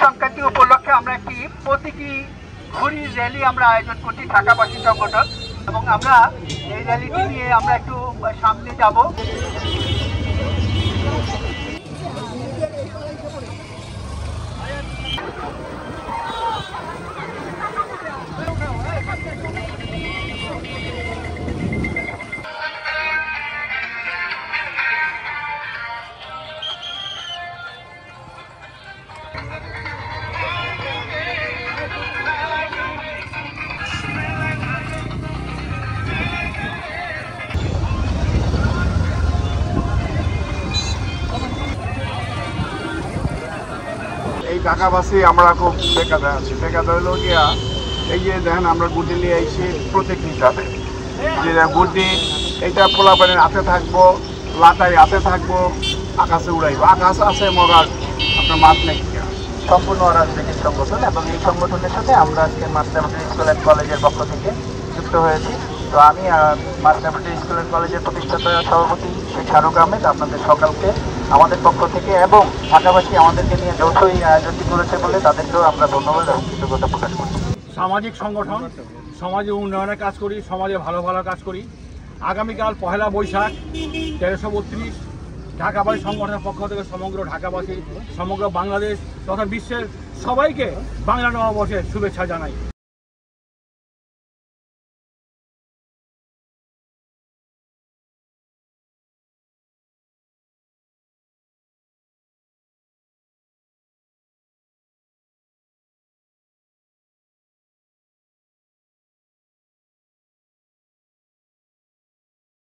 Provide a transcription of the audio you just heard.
সংক্রান্তি উপলক্ষে আমরা একটি প্রতীকী ঘুড়ি র্যালি আমরা আয়োজন করছি ঢাকাবাসী সংগঠন, এবং আমরা এই র্যালিটি নিয়ে আমরা একটু সামনে যাব। এই ঢাকাবাসী আমরা খুব বেকার আছি। বেকার হইল গিয়া এই যে দেখেন আমরা গুড্ডি নিয়ে এসে প্রতীক হিসাবে যে গুড্ডি এইটা পোলাপানের হাতে থাকবো, লাটারি হাতে থাকবো, আকাশে উড়াইবো। আকাশ আছে মগার আপনার মাঠ নেই। সম্পূর্ণ রাজনৈতিক সংগঠন, এবং এই সংগঠনের সাথে আমরা আজকে মার্চেন্ট স্কুল অ্যান্ড কলেজের পক্ষ থেকে যুক্ত হয়েছি। তো আমি মার্চেন্ট স্কুল অ্যান্ড কলেজের প্রতিষ্ঠাতা সভাপতি শেখ শাহরুখ আহমেদ আপনাদের সকলকে আমাদের পক্ষ থেকে এবং ঢাকাবাসী আমাদেরকে নিয়ে যৌথই আয়োজনটি করেছে বলে তাদেরকেও আমরা ধন্যবাদ এবং কৃতজ্ঞতা প্রকাশ করছি। সামাজিক সংগঠন, সমাজে উন্নয়নের কাজ করি, সমাজে ভালো ভালো কাজ করি। আগামীকাল 1 বৈশাখ 1332 ঢাকাবাসী সংগঠনের পক্ষ থেকে সমগ্র ঢাকাবাসী, সমগ্র বাংলাদেশ তথা বিশ্বের সবাইকে বাংলা নববর্ষের শুভেচ্ছা জানাই।